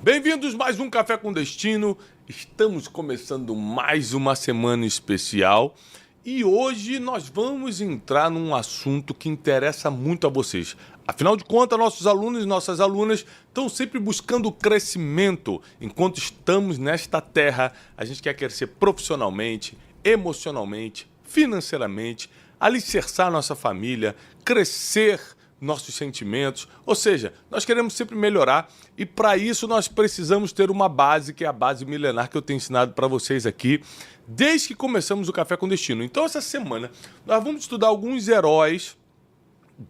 Bem-vindos a mais um Café com Destino. Estamos começando mais uma semana especial e hoje nós vamos entrar num assunto que interessa muito a vocês. Afinal de contas, nossos alunos e nossas alunas estão sempre buscando crescimento. Enquanto estamos nesta terra, a gente quer crescer profissionalmente, emocionalmente, financeiramente, alicerçar nossa família, crescer nossos sentimentos, ou seja, nós queremos sempre melhorar e para isso nós precisamos ter uma base, que é a base milenar que eu tenho ensinado para vocês aqui desde que começamos o Café com Destino. Então essa semana nós vamos estudar alguns heróis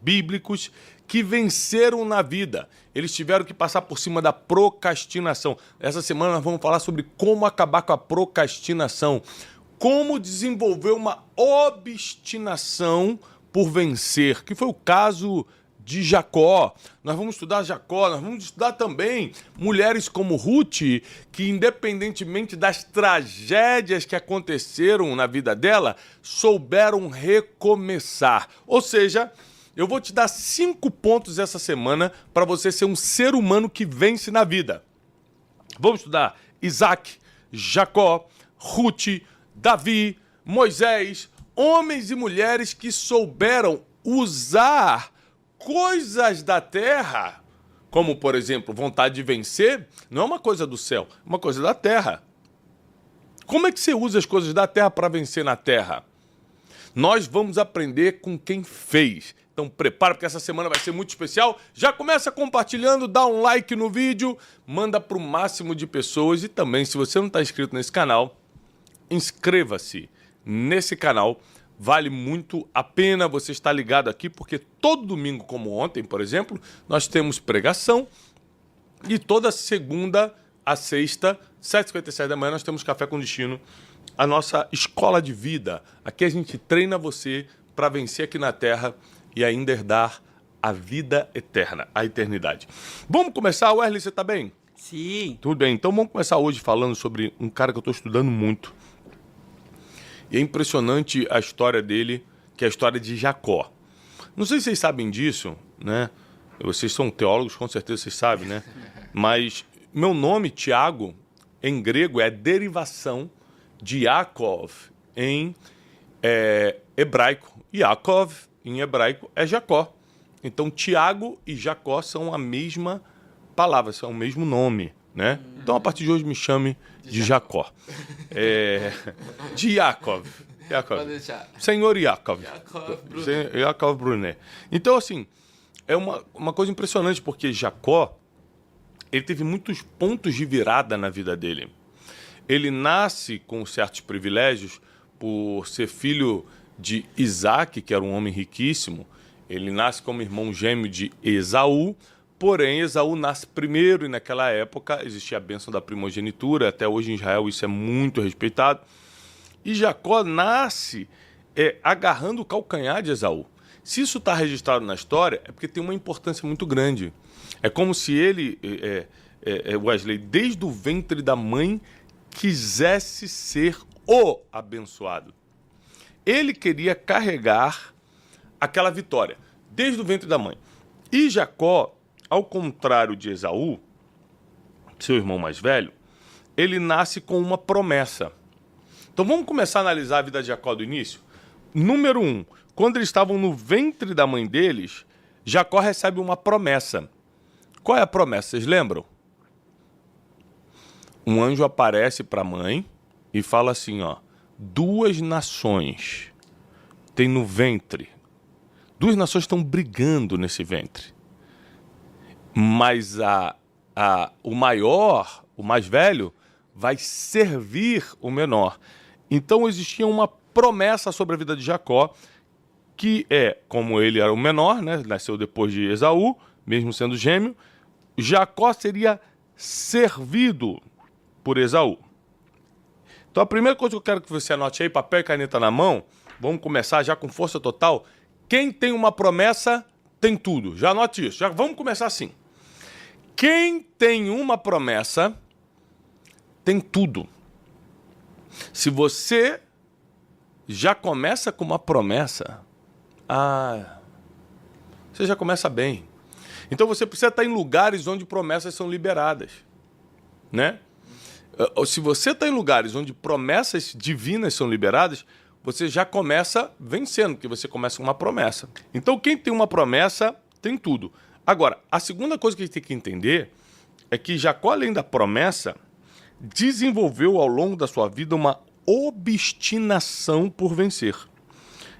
bíblicos que venceram na vida. Eles tiveram que passar por cima da procrastinação. Essa semana nós vamos falar sobre como acabar com a procrastinação, como desenvolver uma obstinação por vencer, que foi o caso de Jacó. Nós vamos estudar Jacó, nós vamos estudar também mulheres como Ruth, que independentemente das tragédias que aconteceram na vida dela, souberam recomeçar. Ou seja, eu vou te dar 5 pontos essa semana para você ser um ser humano que vence na vida. Vamos estudar Isaac, Jacó, Ruth, Davi, Moisés, homens e mulheres que souberam usar coisas da terra, como, por exemplo, vontade de vencer, não é uma coisa do céu, é uma coisa da terra. Como é que você usa as coisas da terra para vencer na terra? Nós vamos aprender com quem fez. Então prepara, porque essa semana vai ser muito especial. Já começa compartilhando, dá um like no vídeo, manda para o máximo de pessoas e também, se você não está inscrito nesse canal, inscreva-se nesse canal. Vale muito a pena você estar ligado aqui, porque todo domingo, como ontem, por exemplo, nós temos pregação e toda segunda a sexta, 7h57 da manhã, nós temos Café com Destino, a nossa escola de vida. Aqui a gente treina você para vencer aqui na Terra e ainda herdar a vida eterna, a eternidade. Vamos começar, Wesley, você está bem? Sim. Tudo bem, então vamos começar hoje falando sobre um cara que eu estou estudando muito. E é impressionante a história dele, que é a história de Jacó. Não sei se vocês sabem disso, né? Vocês são teólogos, com certeza vocês sabem, né? Mas meu nome, Tiago, em grego, é a derivação de Yaakov em hebraico. Yaakov, em hebraico, é Jacó. Então, Tiago e Jacó são a mesma palavra, são o mesmo nome, né? Então, a partir de hoje, me chame de Jacó. De Yaakov. Pode deixar. Senhor Yaakov. Yaakov Brunet. Então, assim, é uma coisa impressionante, porque Jacó, ele teve muitos pontos de virada na vida dele. Ele nasce com certos privilégios por ser filho de Isaac, que era um homem riquíssimo. Ele nasce como irmão gêmeo de Esaú. Porém, Esaú nasce primeiro e naquela época existia a bênção da primogenitura. Até hoje em Israel isso é muito respeitado. E Jacó nasce agarrando o calcanhar de Esaú. Se isso está registrado na história, é porque tem uma importância muito grande. É como se ele, Wesley, desde o ventre da mãe, quisesse ser o abençoado. Ele queria carregar aquela vitória, desde o ventre da mãe. E Jacó, ao contrário de Esaú, seu irmão mais velho, ele nasce com uma promessa. Então vamos começar a analisar a vida de Jacó do início? Número 1, quando eles estavam no ventre da mãe deles, Jacó recebe uma promessa. Qual é a promessa? Vocês lembram? Um anjo aparece para a mãe e fala assim, ó, 2 nações tem no ventre. 2 nações estão brigando nesse ventre. Mas o maior, o mais velho, vai servir o menor. Então existia uma promessa sobre a vida de Jacó, que como ele era o menor, né, nasceu depois de Esaú, mesmo sendo gêmeo, Jacó seria servido por Esaú. Então a primeira coisa que eu quero que você anote aí, papel e caneta na mão, vamos começar já com força total. Quem tem uma promessa, tem tudo. Já anote isso, já vamos começar assim. Quem tem uma promessa, tem tudo. Se você já começa com uma promessa, você já começa bem. Então você precisa estar em lugares onde promessas são liberadas. né? Se você está em lugares onde promessas divinas são liberadas, você já começa vencendo, porque você começa com uma promessa. Então, quem tem uma promessa, tem tudo. Agora, a segunda coisa que a gente tem que entender é que Jacó, além da promessa, desenvolveu ao longo da sua vida uma obstinação por vencer.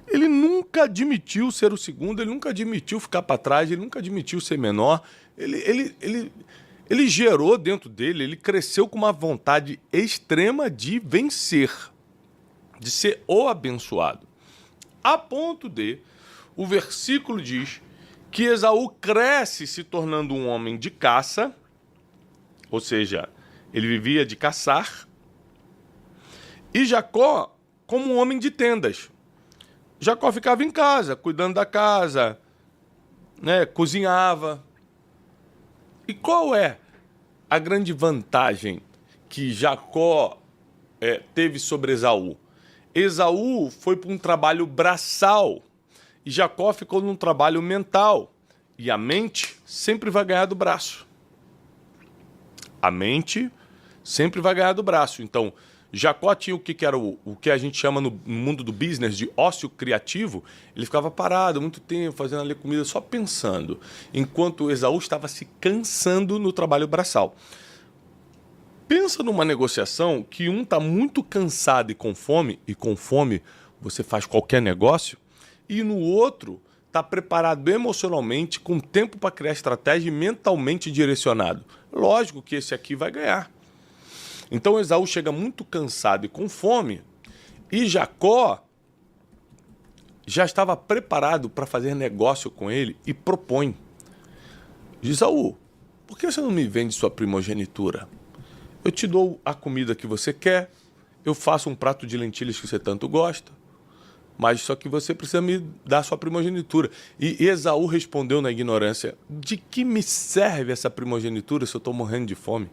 Ele nunca admitiu ser o segundo, ele nunca admitiu ficar para trás, ele nunca admitiu ser menor. Ele gerou dentro dele, ele cresceu com uma vontade extrema de vencer, de ser o abençoado. A ponto de, o versículo diz que Esaú cresce se tornando um homem de caça, ou seja, ele vivia de caçar, e Jacó como um homem de tendas. Jacó ficava em casa, cuidando da casa, né, cozinhava. E qual é a grande vantagem que Jacó teve sobre Esaú? Esaú foi para um trabalho braçal e Jacó ficou num trabalho mental. E a mente sempre vai ganhar do braço. A mente sempre vai ganhar do braço. Então, Jacó tinha o que era o que a gente chama no mundo do business de ócio criativo. Ele ficava parado muito tempo, fazendo ali comida, só pensando. Enquanto Esaú estava se cansando no trabalho braçal. Pensa numa negociação que um está muito cansado e com fome você faz qualquer negócio, e no outro está preparado emocionalmente, com tempo para criar estratégia e mentalmente direcionado. Lógico que esse aqui vai ganhar. Então Esaú chega muito cansado e com fome, e Jacó já estava preparado para fazer negócio com ele e propõe. Esaú, por que você não me vende sua primogenitura? Eu te dou a comida que você quer, eu faço um prato de lentilhas que você tanto gosta, mas só que você precisa me dar sua primogenitura. E Esaú respondeu na ignorância: de que me serve essa primogenitura se eu estou morrendo de fome?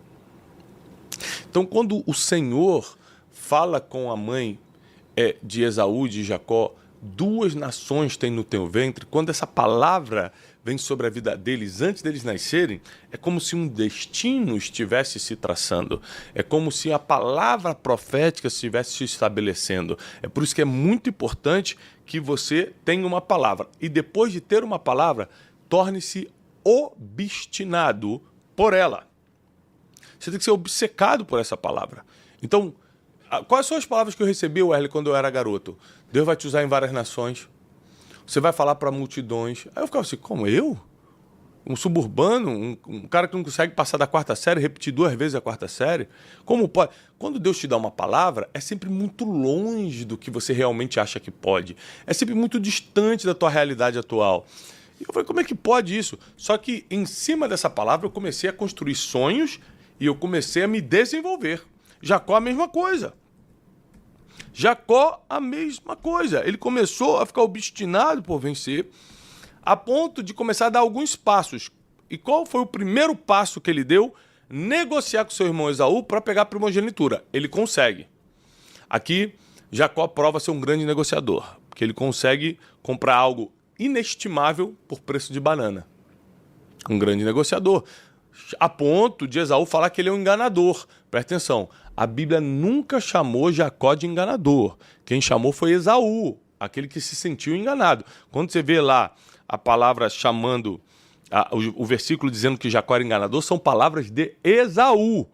Então, quando o Senhor fala com a mãe de Esaú, de Jacó, 2 nações têm no teu ventre, quando essa palavra vem sobre a vida deles antes deles nascerem, é como se um destino estivesse se traçando. É como se a palavra profética estivesse se estabelecendo. É por isso que é muito importante que você tenha uma palavra. E depois de ter uma palavra, torne-se obstinado por ela. Você tem que ser obcecado por essa palavra. Então, quais são as palavras que eu recebi, Wesley, quando eu era garoto? Deus vai te usar em várias nações. Você vai falar para multidões. Aí eu ficava assim, como eu? Um suburbano, um cara que não consegue passar da 4ª série, repetir 2 vezes a 4ª série? Como pode? Quando Deus te dá uma palavra, é sempre muito longe do que você realmente acha que pode. É sempre muito distante da tua realidade atual. E eu falei, como é que pode isso? Só que em cima dessa palavra eu comecei a construir sonhos e eu comecei a me desenvolver. Jacó a mesma coisa. Jacó a mesma coisa. Ele começou a ficar obstinado por vencer, a ponto de começar a dar alguns passos. E qual foi o primeiro passo que ele deu? Negociar com seu irmão Esaú para pegar a primogenitura. Ele consegue. Aqui, Jacó prova ser um grande negociador, porque ele consegue comprar algo inestimável por preço de banana. Um grande negociador. A ponto de Esaú falar que ele é um enganador. Presta atenção, a Bíblia nunca chamou Jacó de enganador. Quem chamou foi Esaú, aquele que se sentiu enganado. Quando você vê lá a palavra chamando, o versículo dizendo que Jacó era enganador, são palavras de Esaú.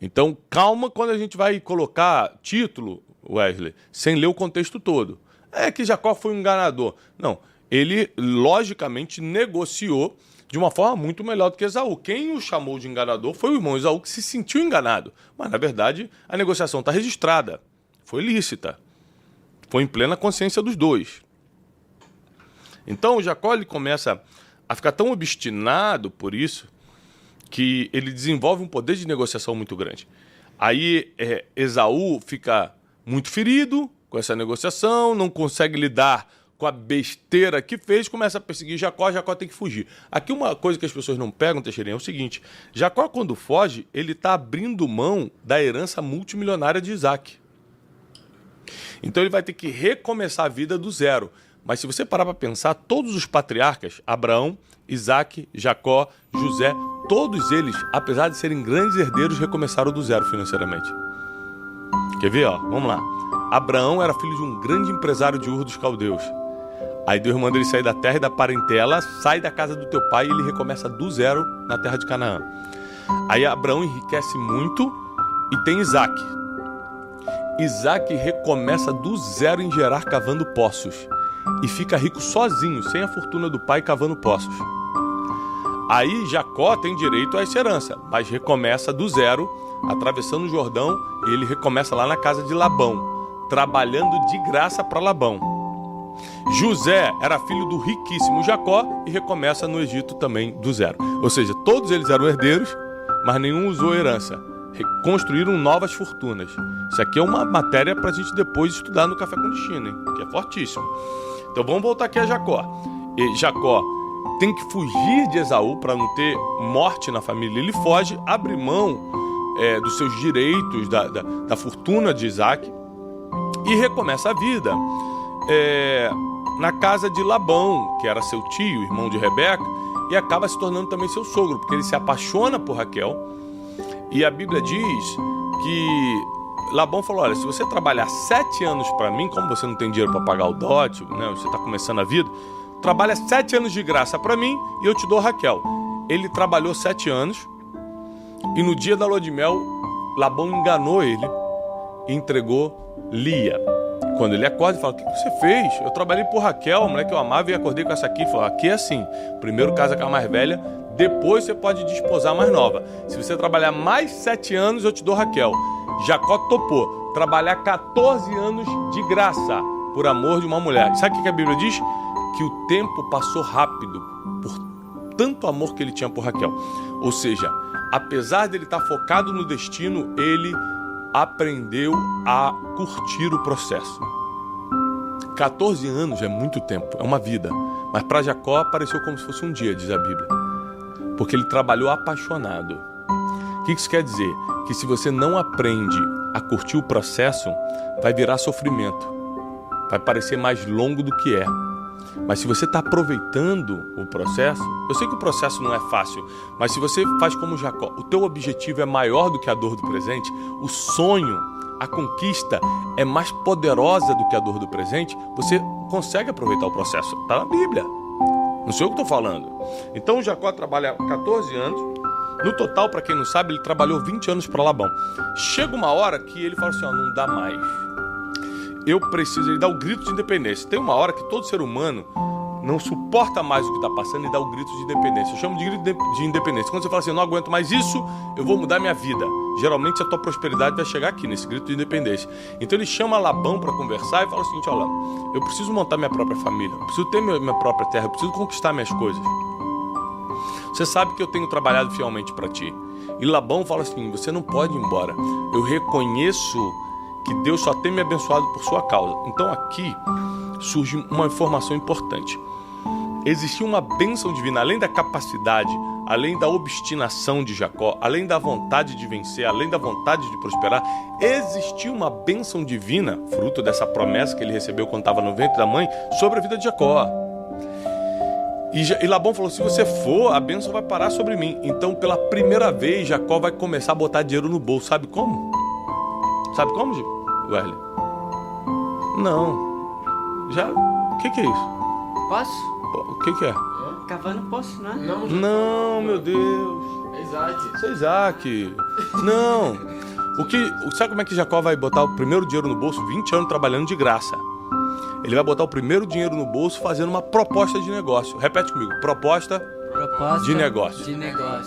Então, calma quando a gente vai colocar título, Wesley, sem ler o contexto todo. É que Jacó foi um enganador. Não, ele logicamente negociou de uma forma muito melhor do que Esaú. Quem o chamou de enganador foi o irmão Esaú, que se sentiu enganado. Mas, na verdade, a negociação está registrada. Foi lícita. Foi em plena consciência dos dois. Então, Jacó ele começa a ficar tão obstinado por isso que ele desenvolve um poder de negociação muito grande. Aí, Esaú fica muito ferido com essa negociação, não consegue lidar com a besteira que fez, começa a perseguir Jacó tem que fugir. Aqui uma coisa que as pessoas não pegam, Teixeirinha, é o seguinte: Jacó, quando foge, ele está abrindo mão da herança multimilionária de Isaac. Então ele vai ter que recomeçar a vida do zero. Mas se você parar para pensar, todos os patriarcas, Abraão, Isaac, Jacó, José, todos eles, apesar de serem grandes herdeiros, recomeçaram do zero financeiramente. Quer ver? Ó? Vamos lá. Abraão era filho de um grande empresário de Ur dos Caldeus. Aí Deus manda ele sair da terra e da parentela, sai da casa do teu pai e ele recomeça do zero na terra de Canaã. Aí Abraão enriquece muito e tem Isaac. Isaac recomeça do zero em Gerar cavando poços e fica rico sozinho, sem a fortuna do pai, cavando poços. Aí Jacó tem direito a essa herança, mas recomeça do zero, atravessando o Jordão, e ele recomeça lá na casa de Labão, trabalhando de graça para Labão. José era filho do riquíssimo Jacó e recomeça no Egito também do zero. Ou seja, todos eles eram herdeiros, mas nenhum usou herança. Construíram novas fortunas. Isso aqui é uma matéria para a gente depois estudar no Café com Destino, hein? Que é fortíssimo. Então vamos voltar aqui a Jacó. E Jacó tem que fugir de Esaú para não ter morte na família. Ele foge, abre mão dos seus direitos, da fortuna de Isaac e recomeça a vida na casa de Labão, que era seu tio, irmão de Rebeca, e acaba se tornando também seu sogro, porque ele se apaixona por Raquel. E a Bíblia diz que Labão falou: olha, se você trabalhar 7 anos para mim, como você não tem dinheiro para pagar o dote, né, você está começando a vida, trabalha 7 anos de graça para mim e eu te dou Raquel. Ele trabalhou 7 anos e no dia da lua de mel, Labão enganou ele e entregou Lia. Quando ele acorda, ele fala: o que você fez? Eu trabalhei por Raquel, a mulher que eu amava, e acordei com essa aqui. Ele falou: aqui é assim, primeiro casa com a mais velha, depois você pode desposar a mais nova. Se você trabalhar mais 7 anos, eu te dou Raquel. Jacó topou trabalhar 14 anos de graça por amor de uma mulher. Sabe o que a Bíblia diz? Que o tempo passou rápido por tanto amor que ele tinha por Raquel. Ou seja, apesar dele estar focado no destino, ele aprendeu a curtir o processo. 14 anos é muito tempo, é uma vida. Mas para Jacó pareceu como se fosse um dia, diz a Bíblia. Porque ele trabalhou apaixonado. O que isso quer dizer? Que se você não aprende a curtir o processo, vai virar sofrimento. Vai parecer mais longo do que é. Mas se você está aproveitando o processo, eu sei que o processo não é fácil, mas se você faz como Jacó, o teu objetivo é maior do que a dor do presente, o sonho, a conquista é mais poderosa do que a dor do presente, você consegue aproveitar o processo. Está na Bíblia. Não sei o que estou falando. Então Jacó trabalha 14 anos. No total, para quem não sabe, ele trabalhou 20 anos para Labão. Chega uma hora que ele fala assim: ó, não dá mais. Eu preciso, ele dá o grito de independência. Tem uma hora que todo ser humano não suporta mais o que está passando e dá o grito de independência. Eu chamo de grito de independência. Quando você fala assim: eu não aguento mais isso, eu vou mudar minha vida. Geralmente a tua prosperidade vai chegar aqui, nesse grito de independência. Então ele chama Labão para conversar e fala o seguinte: olha, eu preciso montar minha própria família, eu preciso ter minha própria terra, eu preciso conquistar minhas coisas. Você sabe que eu tenho trabalhado fielmente para ti. E Labão fala assim: você não pode ir embora. Eu reconheço que Deus só tem me abençoado por sua causa. Então aqui surge uma informação importante. Existia uma bênção divina, além da capacidade, além da obstinação de Jacó, além da vontade de vencer, além da vontade de prosperar, existia uma bênção divina, fruto dessa promessa que ele recebeu quando estava no ventre da mãe, sobre a vida de Jacó. E Labão falou: se você for, a bênção vai parar sobre mim. Então, pela primeira vez, Jacó vai começar a botar dinheiro no bolso. Sabe como? Sabe como, Wesley? Não. Já? O que é isso? Posso? O que é? Cavando poço, né? Não, meu Deus. É Isaac. Isso é Isaac. Não. Sabe como é que Jacó vai botar o primeiro dinheiro no bolso? 20 anos trabalhando de graça. Ele vai botar o primeiro dinheiro no bolso fazendo uma proposta de negócio. Repete comigo. Proposta de negócio.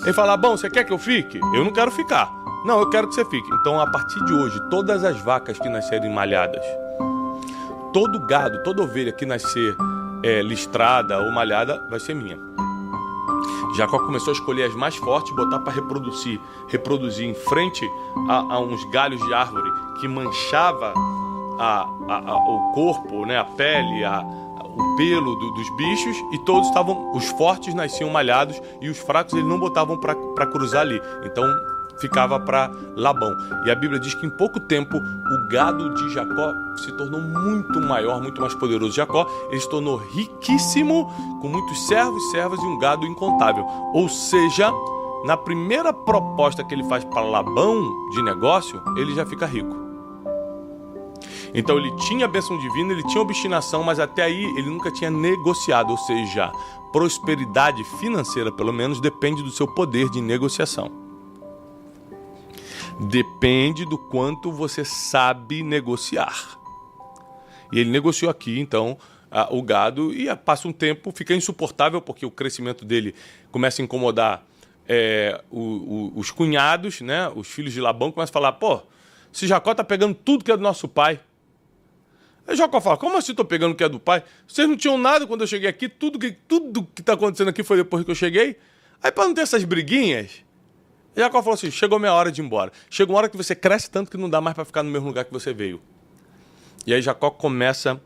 Ele fala: bom, você quer que eu fique? Eu não quero ficar. Não, eu quero que você fique. Então, a partir de hoje, todas as vacas que nascerem malhadas, todo gado, toda ovelha que nascer listrada ou malhada, vai ser minha. Jacó começou a escolher as mais fortes, botar para reproduzir em frente a uns galhos de árvore que manchava o corpo, né, a pele, o pelo dos bichos, e todos estavam, os fortes nasciam malhados e os fracos ele não botavam para cruzar ali. Então ficava para Labão. E a Bíblia diz que em pouco tempo o gado de Jacó se tornou muito maior, muito mais poderoso. Jacó, ele se tornou riquíssimo, com muitos servos, servas e um gado incontável. Ou seja, na primeira proposta que ele faz para Labão de negócio, ele já fica rico. Então ele tinha a bênção divina, ele tinha obstinação, mas até aí ele nunca tinha negociado, ou seja, prosperidade financeira, pelo menos, depende do seu poder de negociação. Depende do quanto você sabe negociar. E ele negociou aqui, então, o gado, e passa um tempo, fica insuportável, porque o crescimento dele começa a incomodar os cunhados, né? Os filhos de Labão começam a falar, pô, esse Jacó tá pegando tudo que é do nosso pai. Aí Jacó fala, como assim tô pegando o que é do pai? Vocês não tinham nada quando eu cheguei aqui, tudo que tá acontecendo aqui foi depois que eu cheguei. Aí para não ter essas briguinhas, Jacó falou assim, chegou minha hora de ir embora. Chegou uma hora que você cresce tanto que não dá mais para ficar no mesmo lugar que você veio. E aí Jacó começa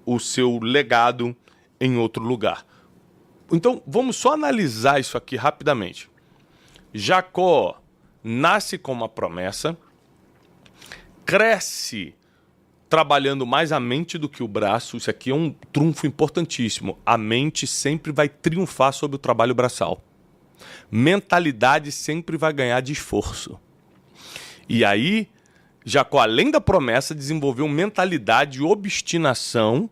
o seu legado em outro lugar. Então vamos só analisar isso aqui rapidamente. Jacó nasce com uma promessa, cresce trabalhando mais a mente do que o braço. Isso aqui é um trunfo importantíssimo. A mente sempre vai triunfar sobre o trabalho braçal. Mentalidade sempre vai ganhar de esforço. E aí, Jacó, além da promessa, desenvolveu mentalidade e obstinação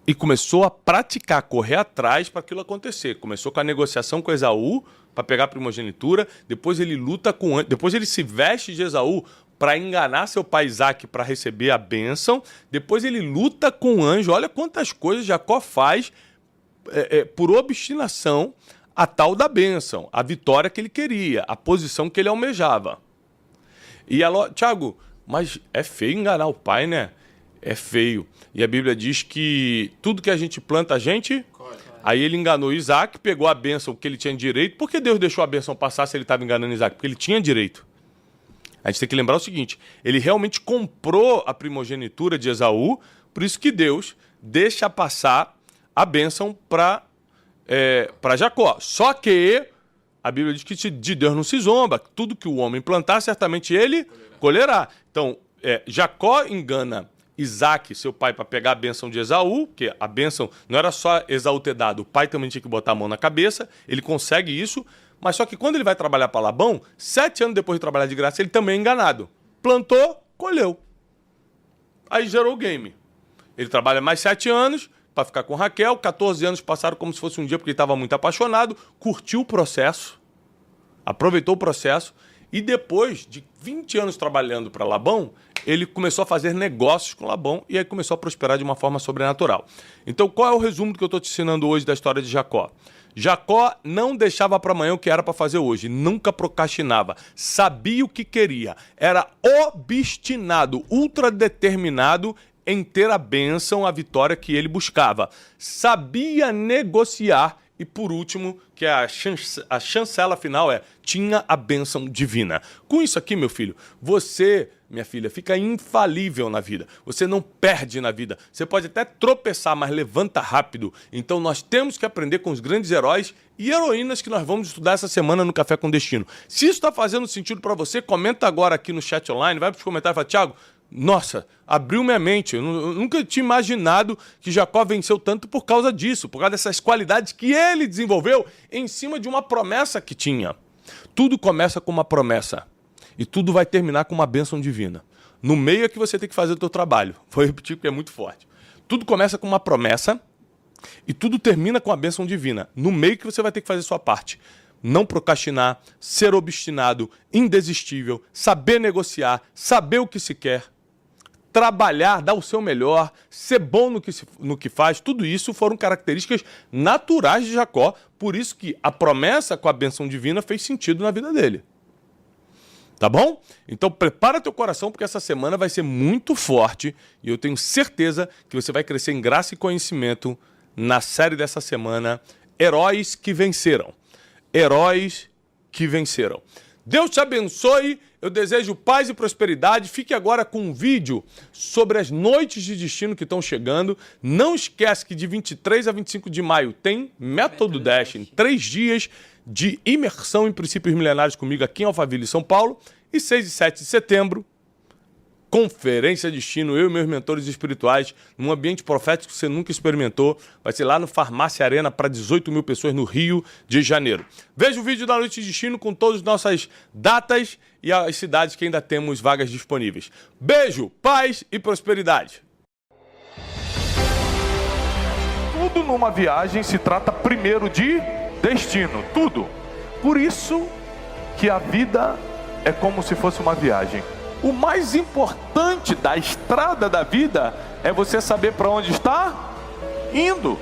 e começou a praticar, correr atrás para aquilo acontecer. Começou com a negociação com Esaú para pegar a primogenitura, depois ele luta depois ele se veste de Esaú para enganar seu pai Isaac para receber a bênção. Depois ele luta com o anjo. Olha quantas coisas Jacó faz por obstinação, a tal da bênção, a vitória que ele queria, a posição que ele almejava. E Tiago, mas é feio enganar o pai, né? É feio. E a Bíblia diz que tudo que a gente planta, a gente... Aí ele enganou Isaac, pegou a bênção que ele tinha direito. Por que Deus deixou a bênção passar se ele estava enganando Isaac? Porque ele tinha direito. A gente tem que lembrar o seguinte, ele realmente comprou a primogenitura de Esaú, por isso que Deus deixa passar a bênção para Jacó. Só que a Bíblia diz que de Deus não se zomba, tudo que o homem plantar, certamente ele colherá. Então, Jacó engana Isaac, seu pai, para pegar a bênção de Esaú, que a bênção não era só Esaú ter dado, o pai também tinha que botar a mão na cabeça, ele consegue isso. Mas só que quando ele vai trabalhar para Labão, 7 anos depois de trabalhar de graça, ele também é enganado. Plantou, colheu. Aí gerou o game. Ele trabalha mais 7 anos para ficar com Raquel, 14 anos passaram como se fosse um dia porque ele estava muito apaixonado, curtiu o processo, aproveitou o processo e depois de 20 anos trabalhando para Labão, ele começou a fazer negócios com Labão e aí começou a prosperar de uma forma sobrenatural. Então qual é o resumo que eu estou te ensinando hoje da história de Jacó? Jacó não deixava para amanhã o que era para fazer hoje, nunca procrastinava, sabia o que queria, era obstinado, ultradeterminado em ter a bênção, a vitória que ele buscava. Sabia negociar e, por último, que a chancela final tinha a bênção divina. Com isso aqui, meu filho, você, minha filha, fica infalível na vida. Você não perde na vida. Você pode até tropeçar, mas levanta rápido. Então nós temos que aprender com os grandes heróis e heroínas que nós vamos estudar essa semana no Café com Destino. Se isso está fazendo sentido para você, comenta agora aqui no chat online, vai para os comentários e fala, Tiago, nossa, abriu minha mente. Eu nunca tinha imaginado que Jacó venceu tanto por causa disso, por causa dessas qualidades que ele desenvolveu em cima de uma promessa que tinha. Tudo começa com uma promessa e tudo vai terminar com uma bênção divina. No meio é que você tem que fazer o teu trabalho. Vou repetir porque é muito forte. Tudo começa com uma promessa e tudo termina com a bênção divina. No meio que você vai ter que fazer a sua parte. Não procrastinar, ser obstinado, indesistível, saber negociar, saber o que se quer, trabalhar, dar o seu melhor, ser bom no que faz, tudo isso foram características naturais de Jacó, por isso que a promessa com a bênção divina fez sentido na vida dele. Tá bom? Então prepara teu coração porque essa semana vai ser muito forte e eu tenho certeza que você vai crescer em graça e conhecimento na série dessa semana, Heróis que Venceram. Heróis que Venceram. Deus te abençoe, eu desejo paz e prosperidade. Fique agora com um vídeo sobre as noites de destino que estão chegando. Não esquece que de 23 a 25 de maio tem Método Dash, em 3 dias de imersão em princípios milenares comigo aqui em Alphaville, São Paulo. E 6 e 7 de setembro, Conferência Destino, eu e meus mentores espirituais, num ambiente profético que você nunca experimentou. Vai ser lá no Farmácia Arena para 18 mil pessoas no Rio de Janeiro. Veja o vídeo da Noite de Destino com todas as nossas datas e as cidades que ainda temos vagas disponíveis. Beijo, paz e prosperidade. Tudo numa viagem se trata primeiro de destino, tudo. Por isso que a vida é como se fosse uma viagem. O mais importante da estrada da vida é você saber para onde está indo.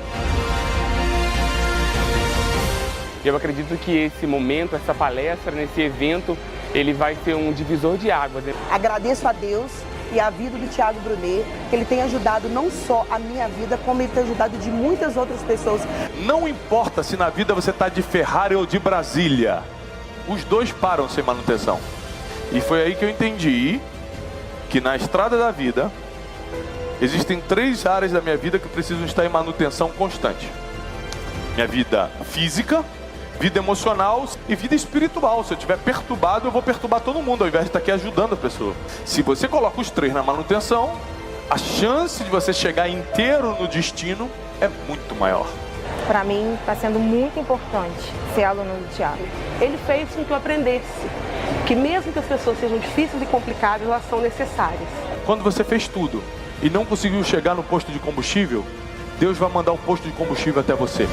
Eu acredito que esse momento, essa palestra, nesse evento, ele vai ser um divisor de águas. Agradeço a Deus e a vida do Thiago Brunet, que ele tem ajudado não só a minha vida, como ele tem ajudado de muitas outras pessoas. Não importa se na vida você está de Ferrari ou de Brasília, os dois param sem manutenção. E foi aí que eu entendi que na estrada da vida existem 3 áreas da minha vida que precisam estar em manutenção constante. Minha vida física, vida emocional e vida espiritual. Se eu estiver perturbado, eu vou perturbar todo mundo, ao invés de estar aqui ajudando a pessoa. Se você coloca os 3 na manutenção, a chance de você chegar inteiro no destino é muito maior. Para mim, está sendo muito importante ser aluno do Thiago. Ele fez com que eu aprendesse que mesmo que as pessoas sejam difíceis e complicadas, elas são necessárias. Quando você fez tudo e não conseguiu chegar no posto de combustível, Deus vai mandar um posto de combustível até você.